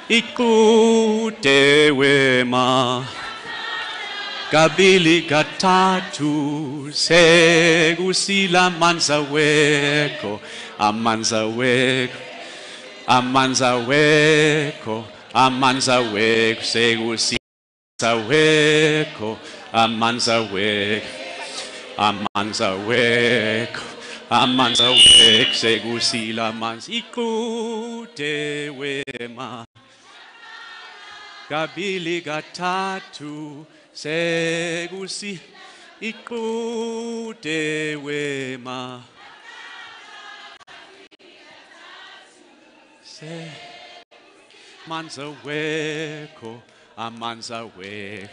ikude wema kabili katatu sekusila amanza wekho amanza wekho amanza wekho amanza wekho sekusila wekho amanza wekho amanza wekho amanza wekho sekusila amanza ikude wema kabili katatu sekusi ikude wema se amanza wekho amanza wekho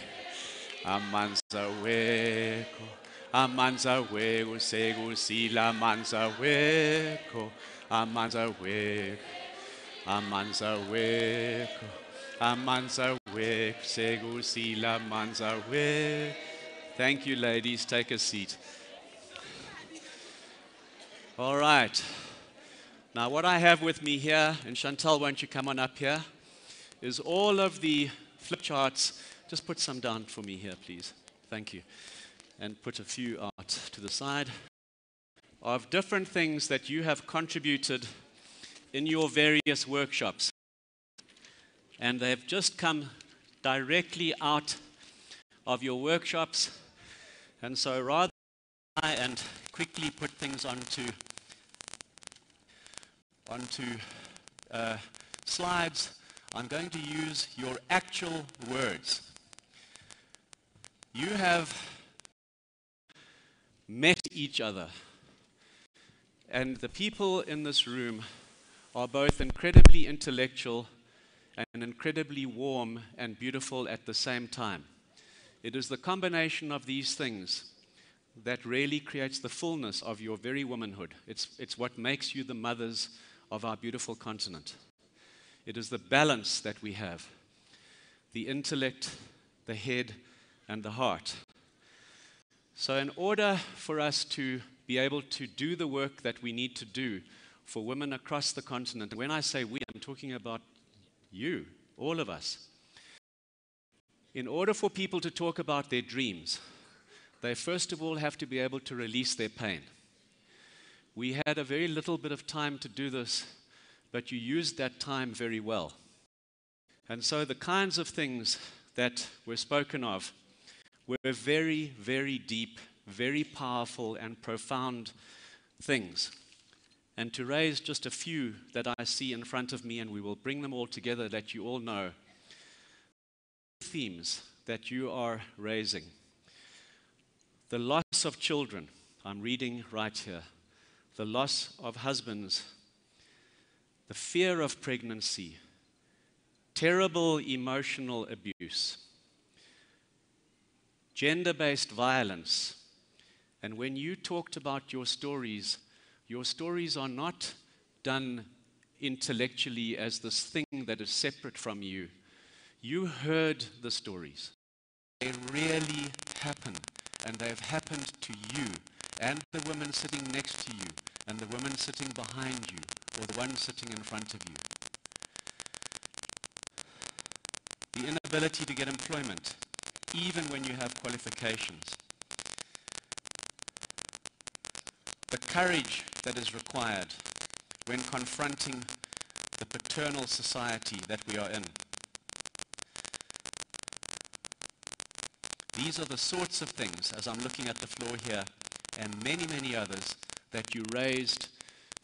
amanza wekho amanza wekho sekusila amanza wekho amanza wekho amanza wekho amanza wekho sekusila amanza wekho. Thank you, ladies. Take a seat. All right. Now, what I have with me here, and Chantal, won't you come on up here, is all of the flip charts. Just put some down for me here, please. Thank you. And put a few out to the side of different things that you have contributed in your various workshops. And they've just come directly out of your workshops. And so rather than try and quickly put things onto slides, I'm going to use your actual words. You have met each other. And the people in this room are both incredibly intellectual and incredibly warm and beautiful at the same time. It is the combination of these things that really creates the fullness of your very womanhood. It's what makes you the mothers of our beautiful continent. It is the balance that we have, the intellect, the head, and the heart. So in order for us to be able to do the work that we need to do for women across the continent, when I say we, I'm talking about you, all of us. In order for people to talk about their dreams, they first of all have to be able to release their pain. We had a very little bit of time to do this, but you used that time very well. And so the kinds of things that were spoken of were very, very deep, very powerful and profound things. And to raise just a few that I see in front of me, and we will bring them all together that you all know, themes that you are raising. The loss of children, I'm reading right here. The loss of husbands, the fear of pregnancy, terrible emotional abuse, gender-based violence. And when you talked about your stories are not done intellectually as this thing that is separate from you. You heard the stories. They really happen, and they've happened to you, and the women sitting next to you, and the women sitting behind you, or the one sitting in front of you. The inability to get employment, even when you have qualifications. The courage that is required when confronting the paternal society that we are in. These are the sorts of things, as I'm looking at the floor here, and many, many others, that you raised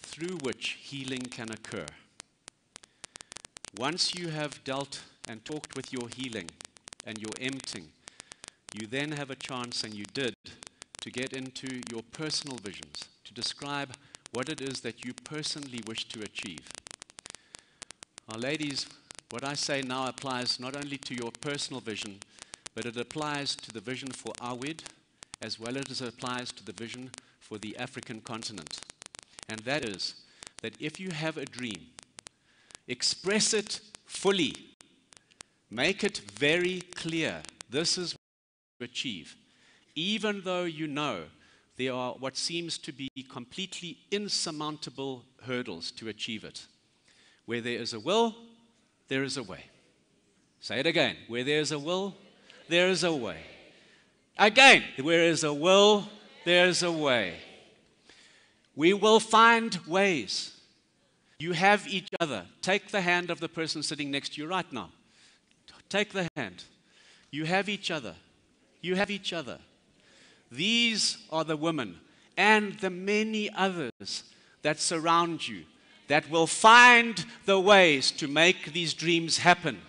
through which healing can occur. Once you have dealt and talked with your healing and your emptying, you then have a chance, and you did, to get into your personal visions, to describe what it is that you personally wish to achieve. Now, ladies, what I say now applies not only to your personal vision, but it applies to the vision for Awid, as well as it applies to the vision for the African continent. And that is that if you have a dream, express it fully. Make it very clear. This is what you achieve. Even though you know there are what seems to be completely insurmountable hurdles to achieve it. Where there is a will, there is a way. Say it again. Where there is a will, there is a way. Again, where is a will, there is a way. We will find ways. You have each other. Take the hand of the person sitting next to you right now. Take the hand. You have each other. You have each other. These are the women and the many others that surround you that will find the ways to make these dreams happen.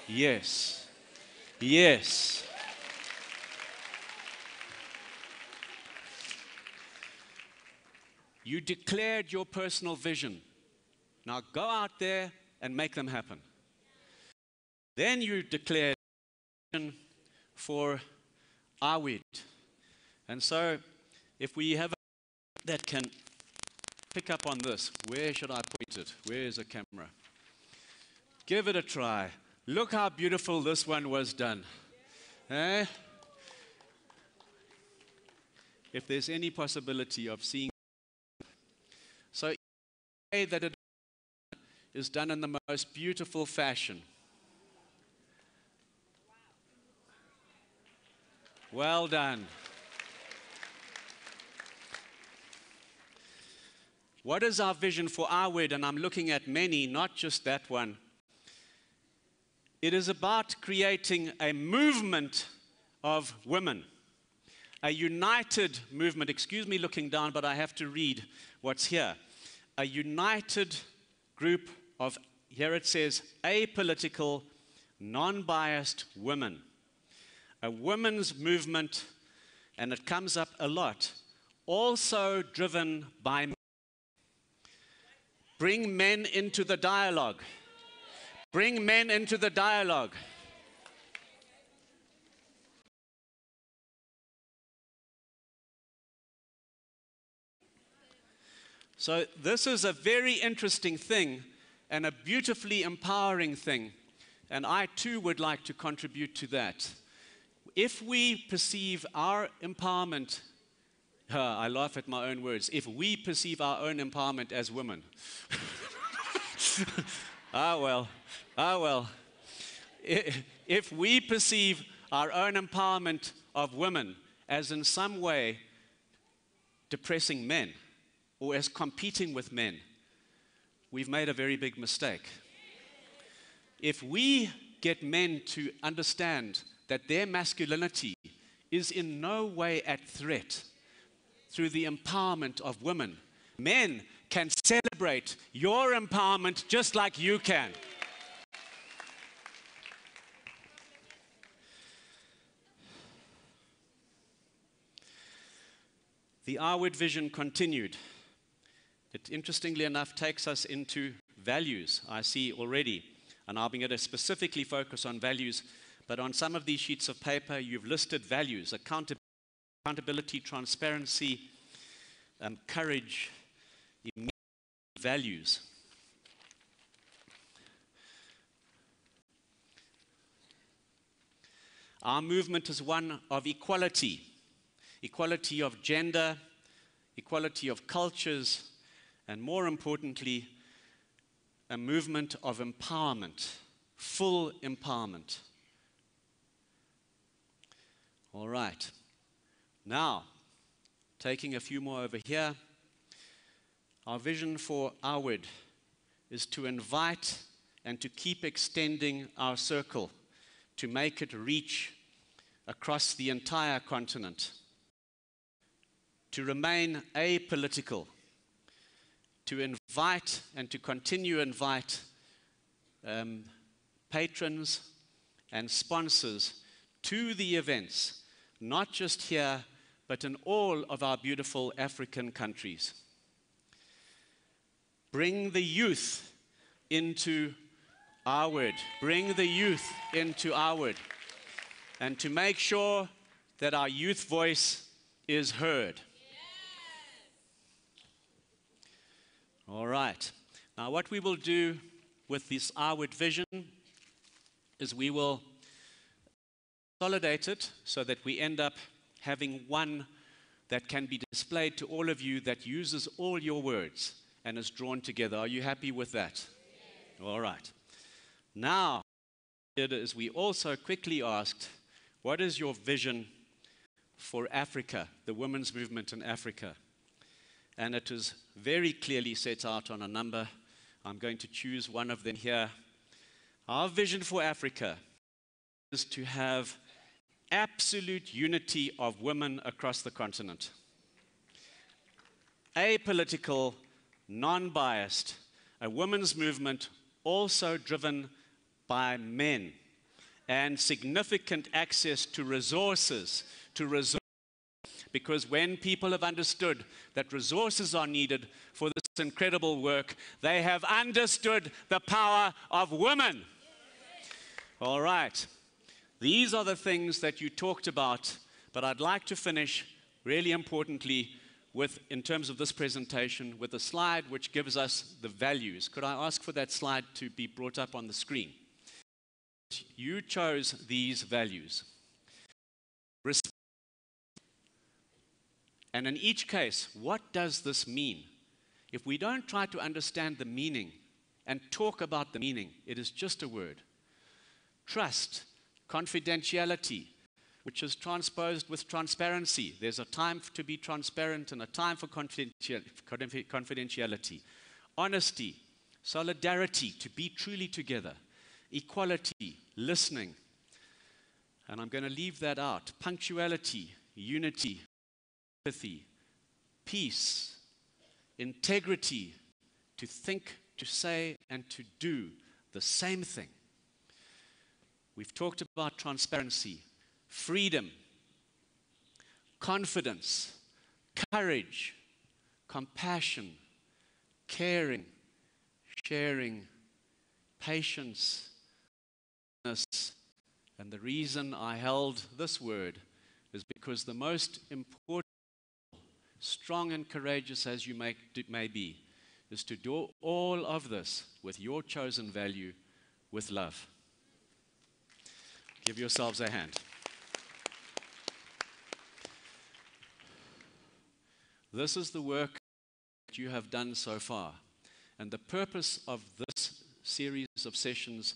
Yes. Yes. You declared your personal vision. Now go out there and make them happen. Then you declared vision for Awid. And so, if we have a that can pick up on this, where should I point it? Where is the camera? Give it a try. Look how beautiful this one was done. Eh? If there's any possibility of seeing. So, that it is done in the most beautiful fashion. Well done. What is our vision for Awid? And I'm looking at many, not just that one. It is about creating a movement of women, a united movement. Excuse me looking down, but I have to read what's here. A united group of, here it says, apolitical, non-biased women. A women's movement, and it comes up a lot, also driven by men. Bring men into the dialogue. Bring men into the dialogue. So this is a very interesting thing and a beautifully empowering thing. And I too would like to contribute to that. If we perceive our empowerment, I laugh at my own words, if we perceive our own empowerment as women, ah well, if we perceive our own empowerment of women as in some way depressing men or as competing with men, we've made a very big mistake. If we get men to understand that their masculinity is in no way at threat through the empowerment of women, men can celebrate your empowerment just like you can. The Awid vision continued. It, interestingly enough, takes us into values, I see already. And I'm going to specifically focus on values, but on some of these sheets of paper, you've listed values: accountability, transparency, courage, values. Our movement is one of equality, equality of gender, equality of cultures, and more importantly, a movement of empowerment, full empowerment. All right. Now, taking a few more over here, our vision for Awid is to invite and to keep extending our circle, to make it reach across the entire continent, to remain apolitical, to invite and to continue invite patrons and sponsors to the events, not just here, but in all of our beautiful African countries. Bring the youth into Awid. Bring the youth into Awid. And to make sure that our youth voice is heard. All right. Now what we will do with this Awid vision is we will consolidate it so that we end up having one that can be displayed to all of you that uses all your words and is drawn together. Are you happy with that? All right. Now, as we also quickly asked, what is your vision for Africa, the women's movement in Africa? And it is very clearly set out on a number. I'm going to choose one of them here. Our vision for Africa is to have absolute unity of women across the continent. Apolitical, non-biased, a women's movement also driven by men, and significant access to resources, because when people have understood that resources are needed for this incredible work, they have understood the power of women. All right. These are the things that you talked about, but I'd like to finish, really importantly, in terms of this presentation, with a slide which gives us the values. Could I ask for that slide to be brought up on the screen? You chose these values. And in each case, what does this mean? If we don't try to understand the meaning and talk about the meaning, it is just a word. Trust, confidentiality, which is transposed with transparency. There's a time to be transparent and a time for confidentiality. Honesty, solidarity, to be truly together. Equality, listening. And I'm going to leave that out. Punctuality, unity, empathy, peace, integrity, to think, to say, and to do the same thing. We've talked about transparency, freedom, confidence, courage, compassion, caring, sharing, patience, and the reason I held this word is because the most important, strong and courageous as you may be, is to do all of this with your chosen value, with love. Give yourselves a hand. This is the work that you have done so far. And the purpose of this series of sessions,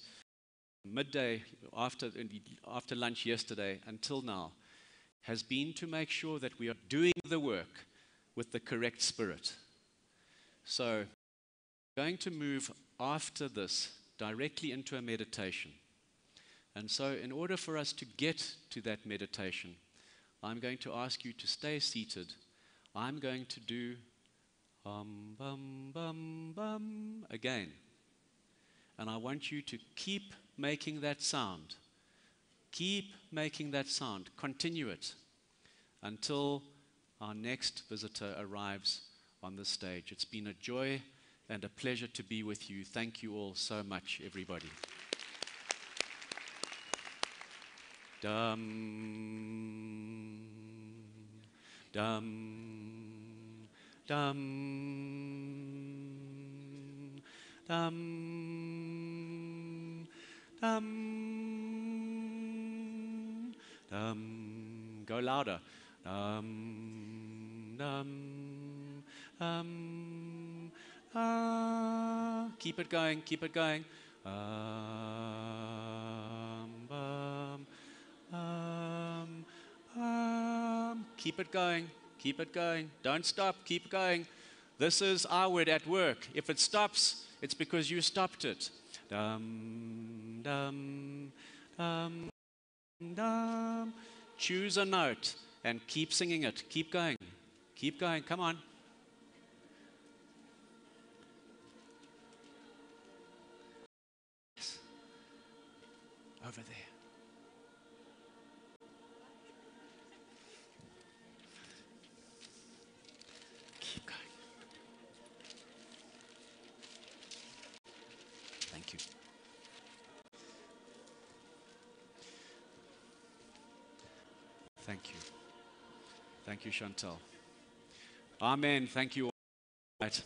midday, after lunch yesterday until now, has been to make sure that we are doing the work with the correct spirit. So, we're going to move after this directly into a meditation. And so, in order for us to get to that meditation, I'm going to ask you to stay seated. I'm going to do bum, bum, bum again. And I want you to keep making that sound. Keep making that sound. Continue it until our next visitor arrives on the stage. It's been a joy and a pleasure to be with you. Thank you all so much, everybody. Dum, dum, dum, dum, dum, dum. Go louder. Dum, dum, dum, keep it going, keep it going. Keep it going, keep it going. Don't stop, keep going. This is our word at work. If it stops, it's because you stopped it. Dum, dum, dum, dum. Choose a note and keep singing it. Keep going, come on. Over there. Keep going. Thank you. Thank you. Thank you, Chantal. Amen. Thank you all. Right.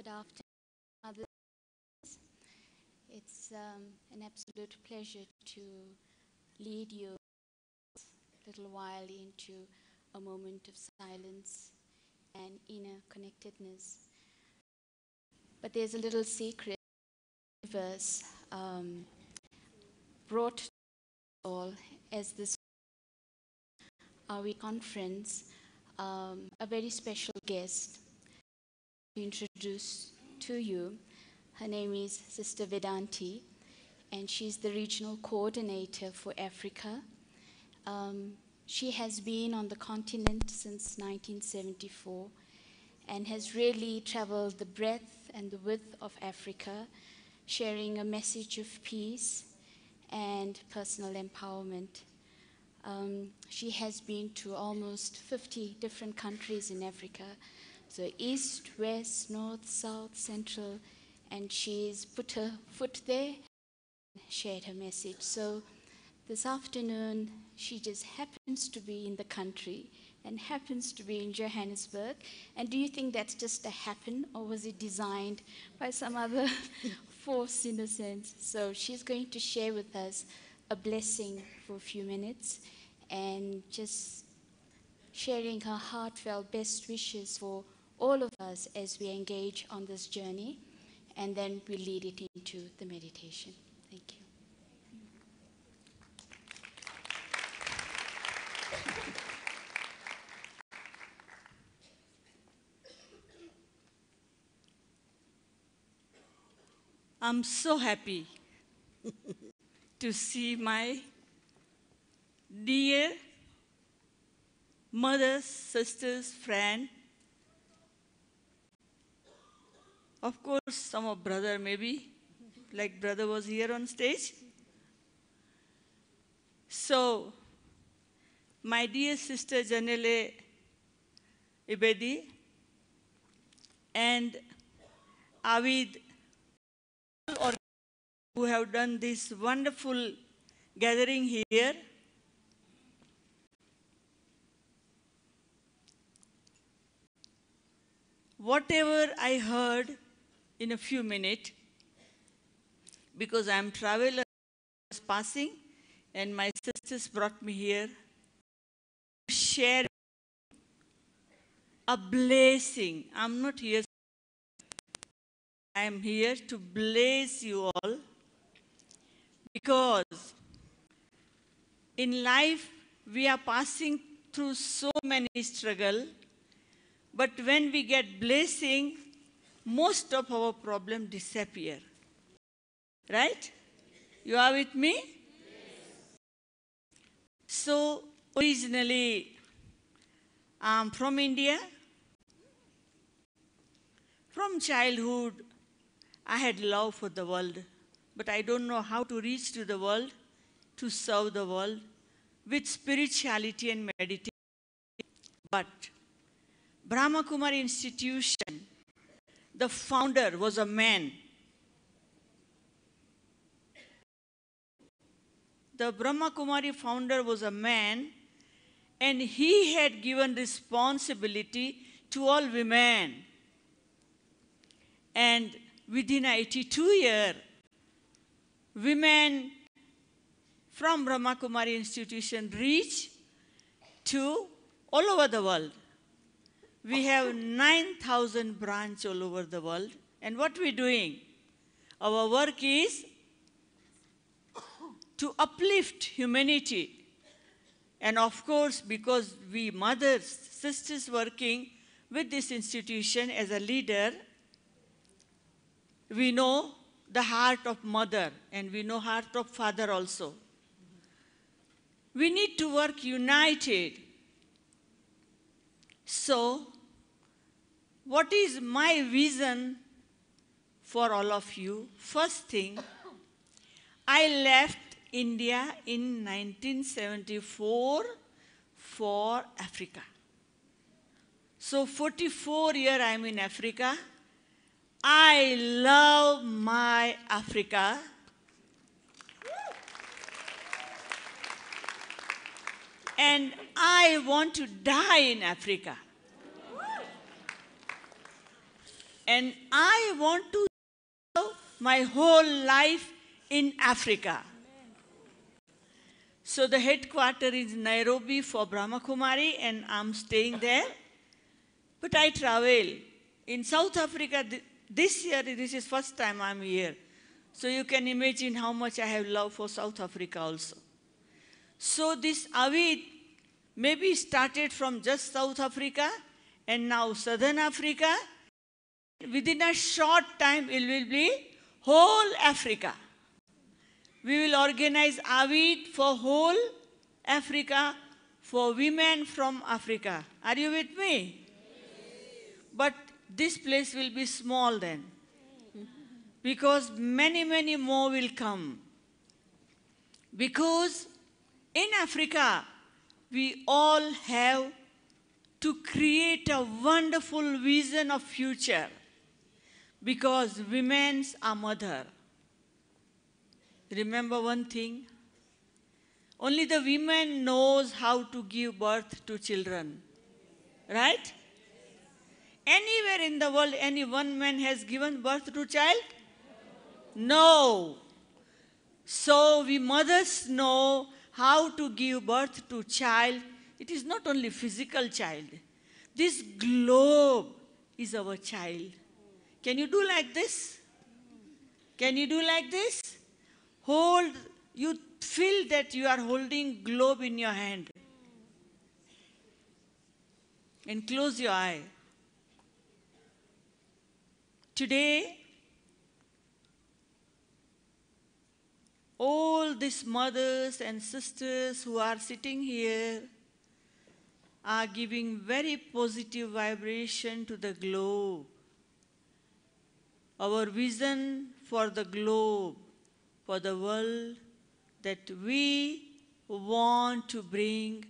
Good afternoon, others. It's an absolute pleasure to lead you a little while into a moment of silence and inner connectedness. But there's a little secret. The universe brought to us all as this conference a very special guest to introduce to you. Her name is Sister Vedanti, and she's the regional coordinator for Africa. She has been on the continent since 1974 and has really traveled the breadth and the width of Africa, sharing a message of peace and personal empowerment. She has been to almost 50 different countries in Africa, so east, west, north, south, central, and she's put her foot there and shared her message. So this afternoon, she just happens to be in the country and happens to be in Johannesburg. And do you think that's just a happen, or was it designed by some other force in a sense? So she's going to share with us a blessing for a few minutes and just sharing her heartfelt best wishes for all of us as we engage on this journey, and then we'll lead it into the meditation. Thank you. I'm so happy to see my dear mothers, sisters, friend. Of course, some of brother maybe, like brother was here on stage. So, my dear sister Janelle Ibedi and Avid, who have done this wonderful gathering here. Whatever I heard in a few minutes, because I am traveler passing and my sisters brought me here to share a blessing. I'm not here. I am here to bless you all, because in life we are passing through so many struggles, but when we get blessing, most of our problems disappear. Right? You are with me? Yes. So, originally, I'm from India. From childhood, I had love for the world, but I don't know how to reach to the world, to serve the world with spirituality and meditation. But Brahma Kumari Institution, the founder was a man. The Brahma Kumari founder was a man, and he had given responsibility to all women. And within 82 years, women from Brahma Kumari Institution reach to all over the world. We have 9,000 branches all over the world. And what we're doing? Our work is to uplift humanity. And of course, because we mothers, sisters working with this institution as a leader, we know the heart of mother and we know heart of father also. We need to work united. So, what is my vision for all of you? First thing, I left India in 1974 for Africa. So 44 years I'm in Africa. I love my Africa. And I want to die in Africa. And I want to serve my whole life in Africa. So the headquarters is Nairobi for Brahma Kumari, and I'm staying there. But I travel. In South Africa, this year, this is first time I'm here. So you can imagine how much I have love for South Africa also. So this Avid maybe started from just South Africa and now Southern Africa. Within a short time, it will be whole Africa. We will organize Avid for whole Africa, for women from Africa. Are you with me? Yes. But this place will be small then, because many, many more will come. Because in Africa, we all have to create a wonderful vision of future, because women are mother. Remember one thing, only the women knows how to give birth to children, right? Anywhere in the world, any one man has given birth to child? No. So we mothers know how to give birth to child. It is not only physical child. This globe is our child. Can you do like this? Can you do like this? Hold, you feel that you are holding globe in your hand. And close your eye. Today, all these mothers and sisters who are sitting here are giving very positive vibration to the globe. Our vision for the globe, for the world, that we want to bring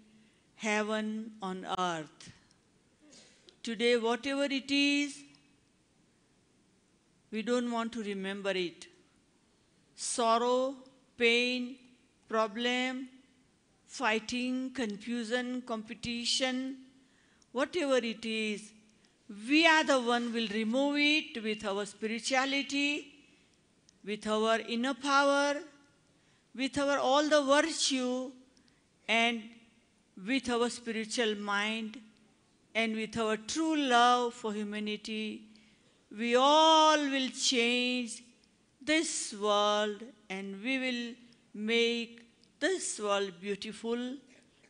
heaven on earth. Today, whatever it is, we don't want to remember it. Sorrow, pain, problem, fighting, confusion, competition, whatever it is, we are the one will remove it with our spirituality, with our inner power, with our all the virtue, and with our spiritual mind, and with our true love for humanity. We all will change this world, and we will make this world beautiful,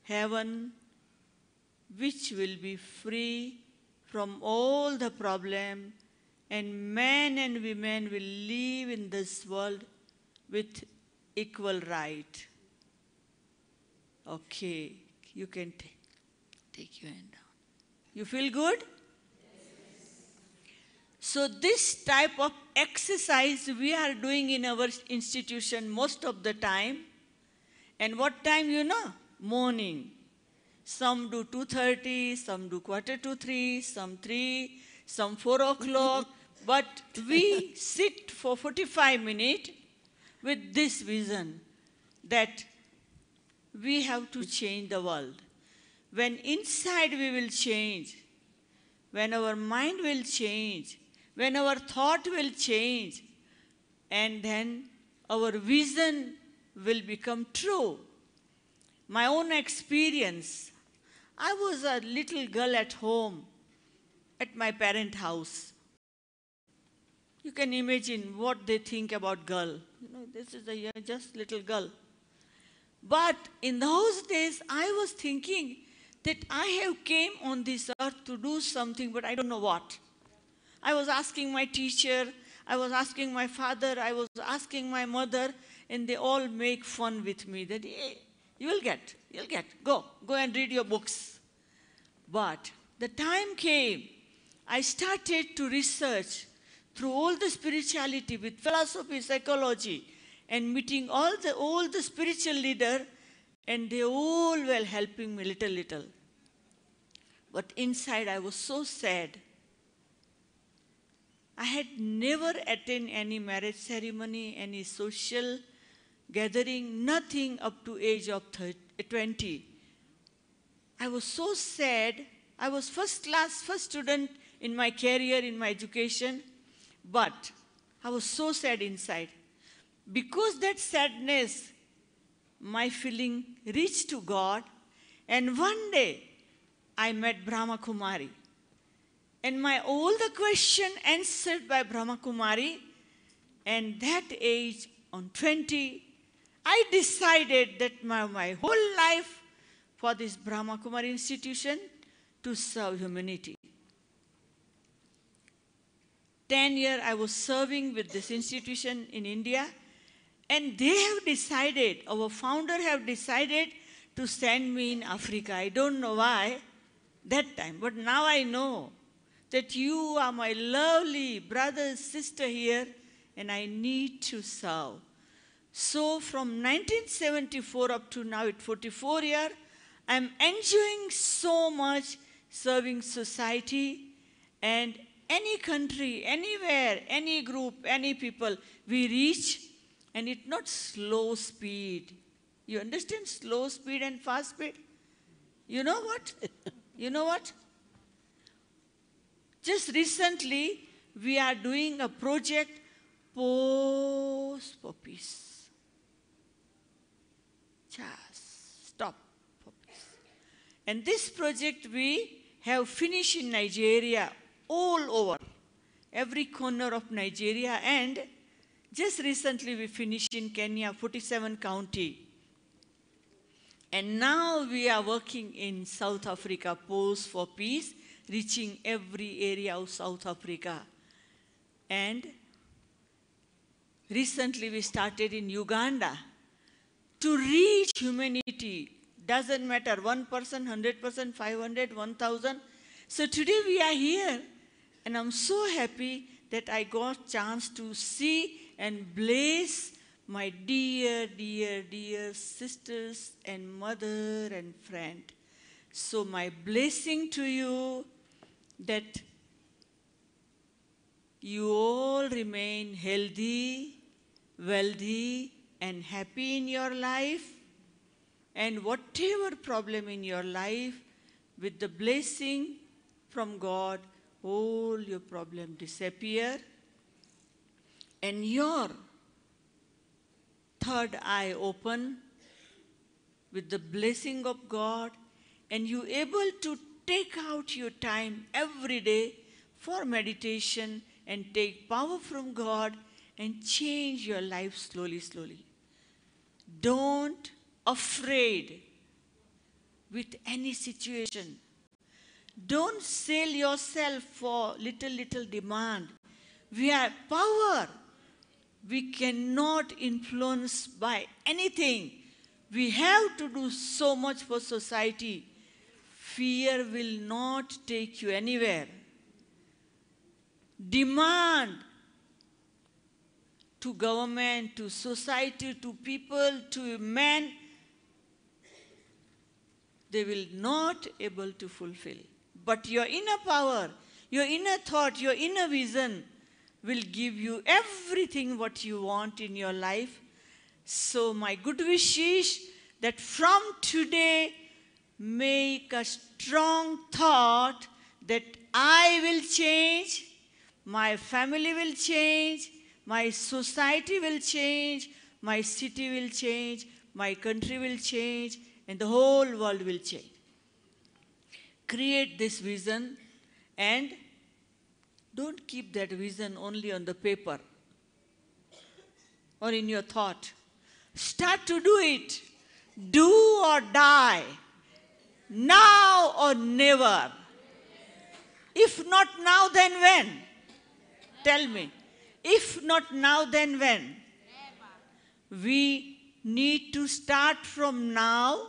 heaven, which will be free from all the problem, and men and women will live in this world with equal right. Okay, you can take your hand down. You feel good? So this type of exercise we are doing in our institution most of the time. And what time, you know? Morning. Some do 2:30, some do 2:45, some 3, some 4 o'clock. But we sit for 45 minutes with this vision that we have to change the world. When inside we will change, when our mind will change, when our thought will change, and then our vision will become true. My own experience, I was a little girl at home, at my parent house. You can imagine what they think about girl. You know, this is a just little girl. But in those days, I was thinking that I have came on this earth to do something, but I don't know what. I was asking my teacher, I was asking my father, I was asking my mother, and they all make fun with me that, hey, you'll get, go and read your books. But the time came, I started to research through all the spirituality with philosophy, psychology, and meeting all the spiritual leaders, and they all were helping me little. But inside I was so sad. I had never attended any marriage ceremony, any social gathering, nothing up to age of 20. I was so sad. I was first student in my career, in my education. But I was so sad inside. Because that sadness, my feeling reached to God. And one day, I met Brahma Kumari. And all the question answered by Brahma Kumari. And that age, on 20, I decided that my whole life for this Brahma Kumari institution to serve humanity. 10 years I was serving with this institution in India, and they have decided, our founder have decided to send me in Africa. I don't know why that time, but now I know that you are my lovely brother, sister here, and I need to serve. So from 1974 up to now, at 44 years, I'm enjoying so much serving society, and any country, anywhere, any group, any people, we reach, and it's not slow speed. You understand slow speed and fast speed? You know what? You know what? Just recently, we are doing a project, Pause for Peace. Just stop for peace. And this project we have finished in Nigeria, all over, every corner of Nigeria, and just recently we finished in Kenya, 47 county. And now we are working in South Africa, Pause for Peace, reaching every area of South Africa. And recently we started in Uganda to reach humanity. Doesn't matter, 1%, 100%, 500, 1,000. So today we are here, and I'm so happy that I got chance to see and bless my dear, dear, dear sisters and mother and friend. So my blessing to you that you all remain healthy, wealthy, and happy in your life. And whatever problem in your life, with the blessing from God, all your problem disappear. And your third eye open with the blessing of God, and you able to take out your time every day for meditation and take power from God and change your life slowly, slowly. Don't afraid with any situation. Don't sell yourself for little demand. We have power. We cannot influence by anything. We have to do so much for society. Fear will not take you anywhere. Demand to government, to society, to people, to man, they will not able to fulfill. But your inner power, your inner thought, your inner vision will give you everything what you want in your life. So my good wish is that from today, make a strong thought that I will change, my family will change, my society will change, my city will change, my country will change, and the whole world will change. Create this vision, and don't keep that vision only on the paper or in your thought. Start to do it. Do or die. Now or never. If not now, then when? Tell me. If not now, then when? We need to start from now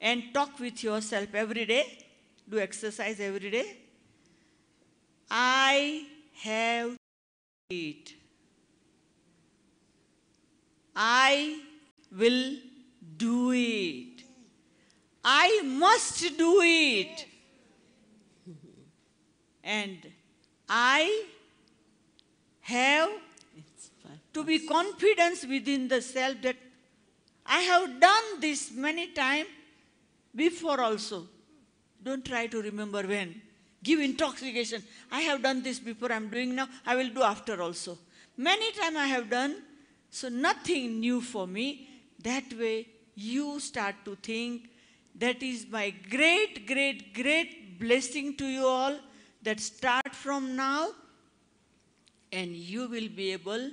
and talk with yourself every day. Do exercise every day. I have it. I will do it. I must do it. And I have to be confident within the self that I have done this many times before also. Don't try to remember when. give intoxication. I have done this before, I'm doing now, I will do after also. Many times I have done, so nothing new for me. That way you start to think, that is my great, great, great blessing to you all, that start from now, and you will be able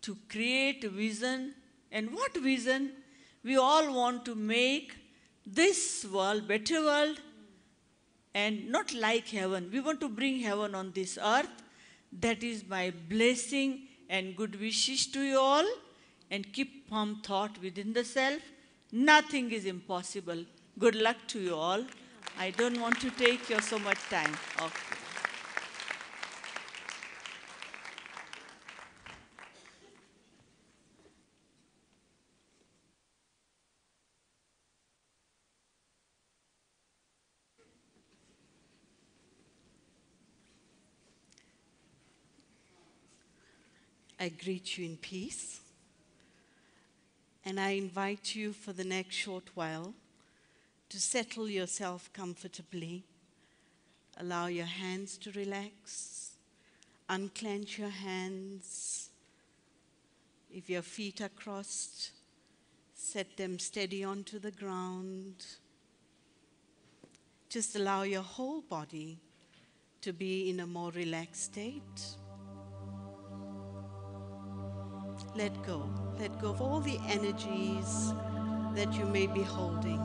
to create a vision. And what vision? We all want to make this world, better world, and not like heaven. We want to bring heaven on this earth. That is my blessing and good wishes to you all. And keep firm thought within the self. Nothing is impossible. Good luck to you all. I don't want to take your so much time. Okay. I greet you in peace, and I invite you for the next short while to settle yourself comfortably. Allow your hands to relax, unclench your hands. If your feet are crossed, set them steady onto the ground. Just allow your whole body to be in a more relaxed state. Let go of all the energies that you may be holding.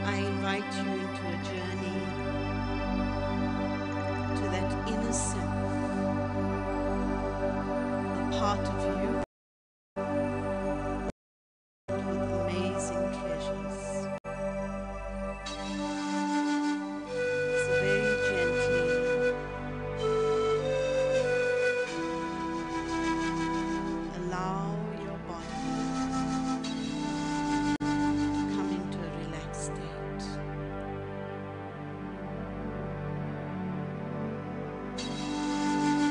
I invite you into a journey to that inner self, a part of you with amazing treasures. So very gently allow your body to come into a relaxed state.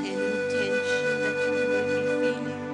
Any tension that you may be feeling,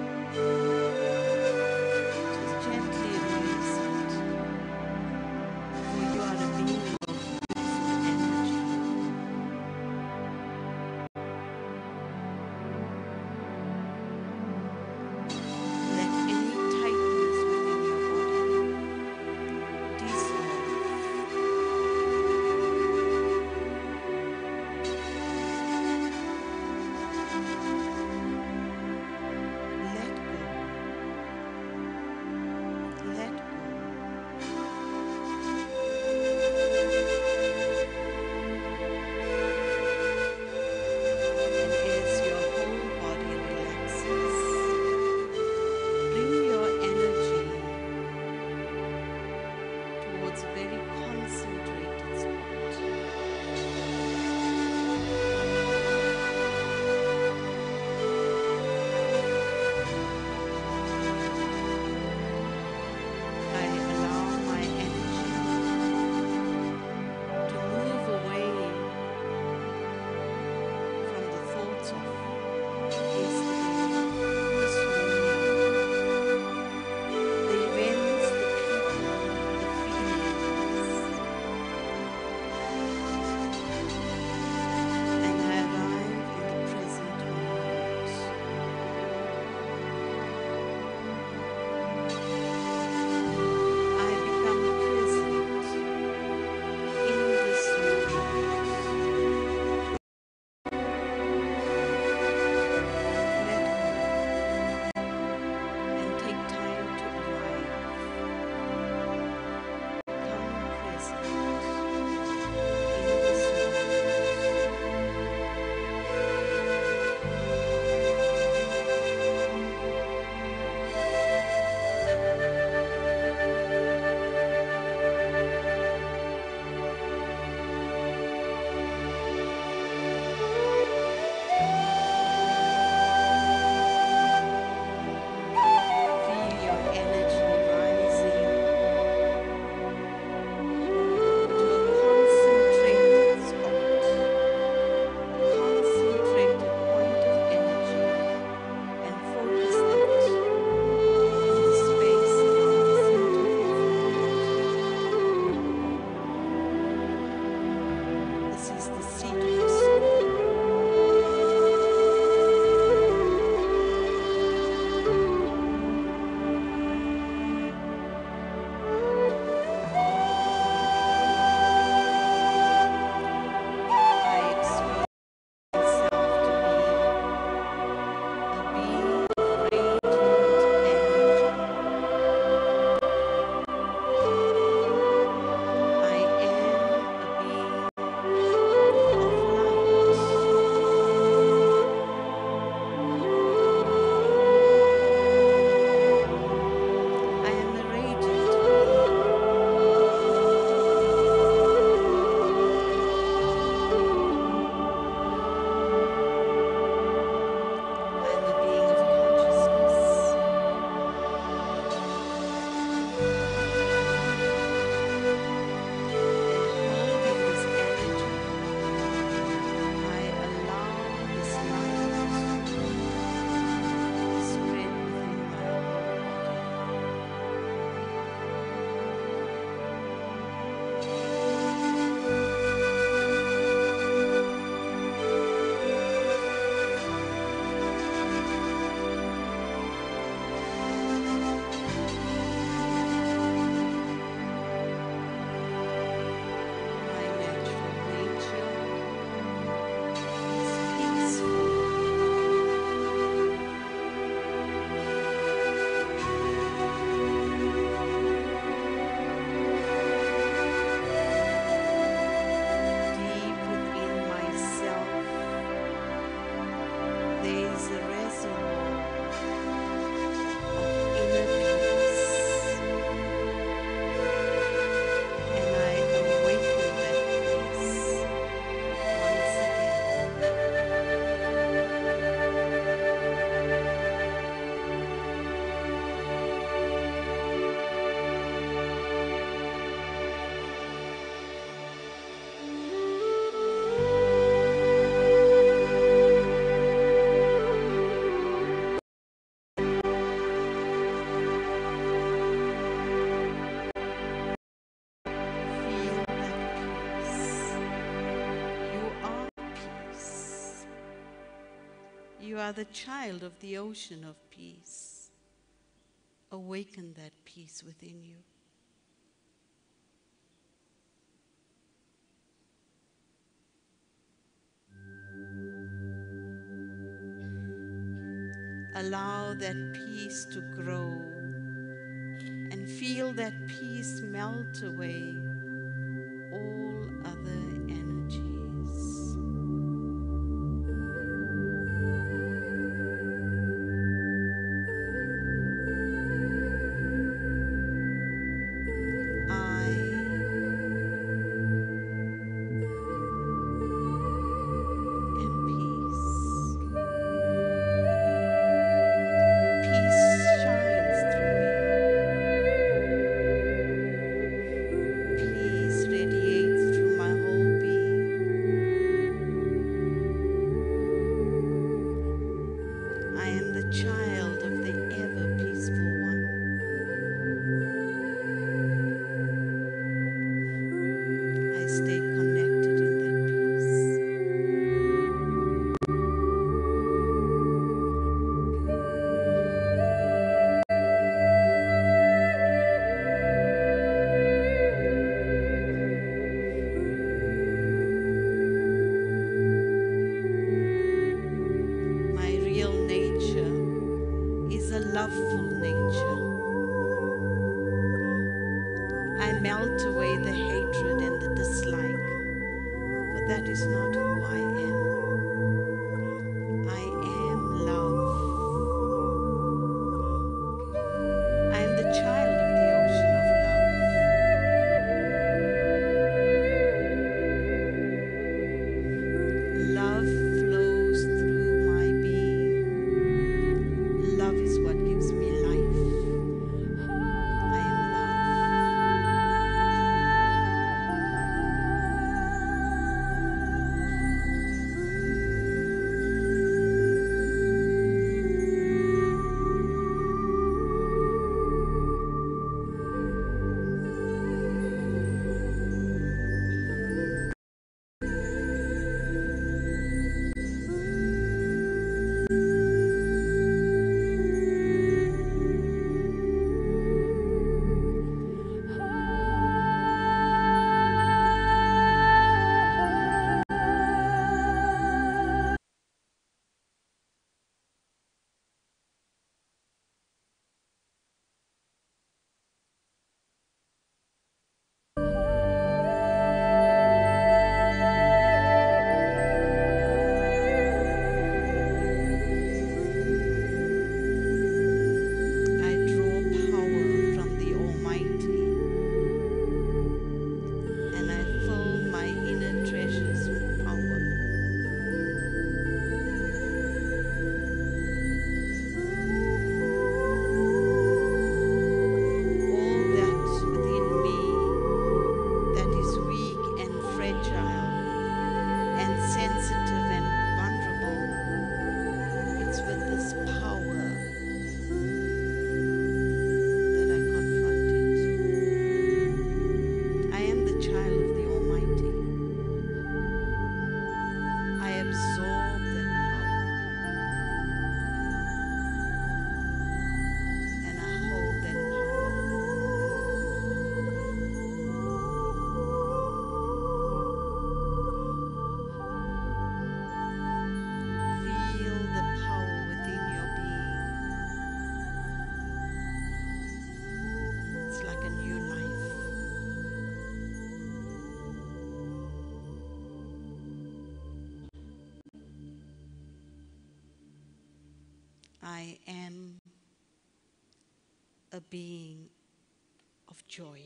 are the child of the ocean of peace. Awaken that peace within you. Allow that peace to grow and feel that peace melt away all other energies. I am peace. Peace shines through me. Peace radiates through my whole being. I am the child of the ever peaceful one. I stay connected in that peace. My real nature is a loveful nature. I melt away the hatred and the dislike, for that is not who I am. I am love. I am the child of the ocean of love. Love flows through my being. Love is what gives me life. I am love. I draw power from the Almighty, and I fill my inner treasures with power. All that within me that is weak and fragile and sensitive and vulnerable, it's with this power that I confront it. I am the child of the Almighty. I absorb that power and I hold that power. Feel the power within your being. It's like a new life. I am a being of joy.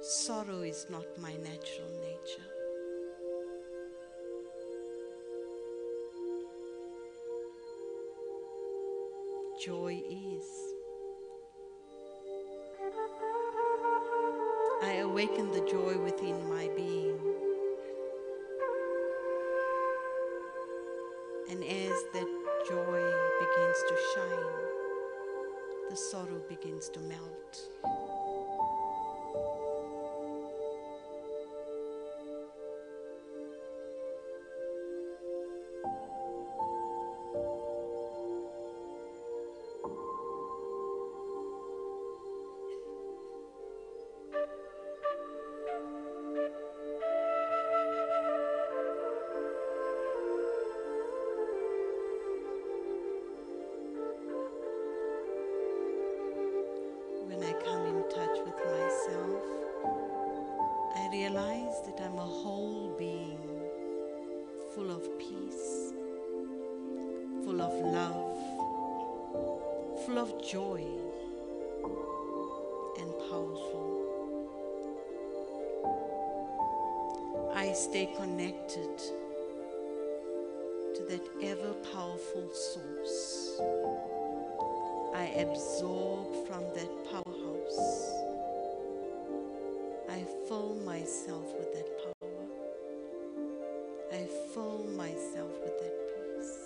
Sorrow is not my natural nature. Joy is. I awaken the joy within my being. And as that joy begins to shine, the sorrow begins to melt. full of joy and powerful. I stay connected to that ever powerful source. I absorb from that powerhouse. I fill myself with that power. I fill myself with that peace.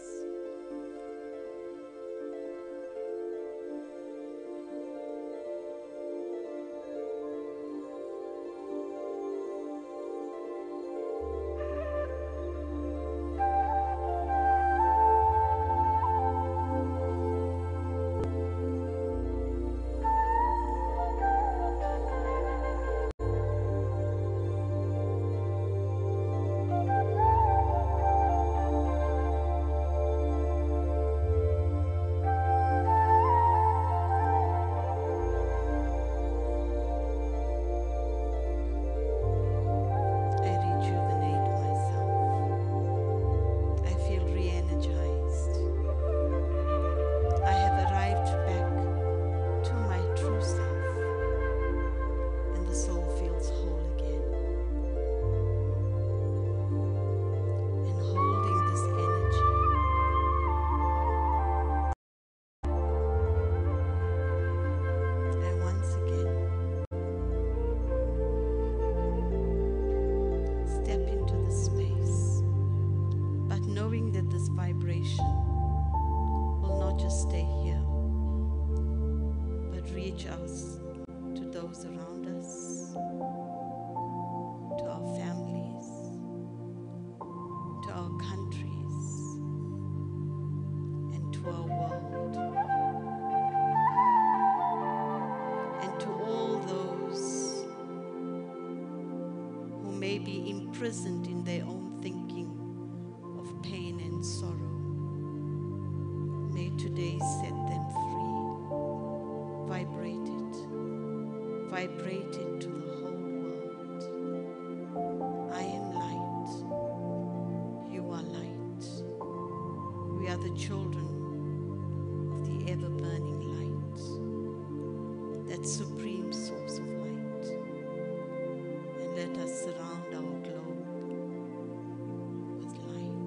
I rejuvenate myself. I feel re-energized. I have arrived back to my true self, and the soul feels whole again. And holding this energy, I once again step into the space, but knowing that this vibration will not just stay here, but reach us to those around us, to our families, to our countries, and to our world, and to all those who may be imprisoned in their own thinking of pain and sorrow. May today set them free. Vibrate it. Vibrate it to the whole world. I am light. You are light. We are the children of the ever-burning light, that supreme source of light. And let us surround our globe with light.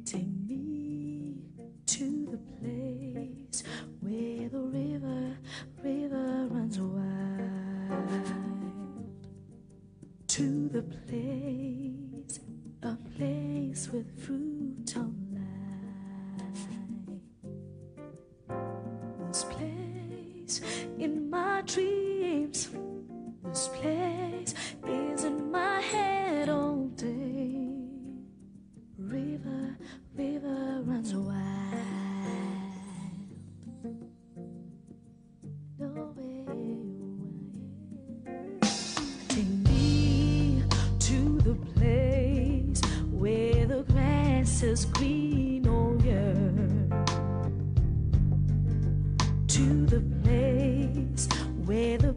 Take me to the place where the river runs wild. To the place, a place with fruit of life. This place in my dreams, this place is in my head all day. River runs wild. Take me to the place where the grass is green all year. To the place where the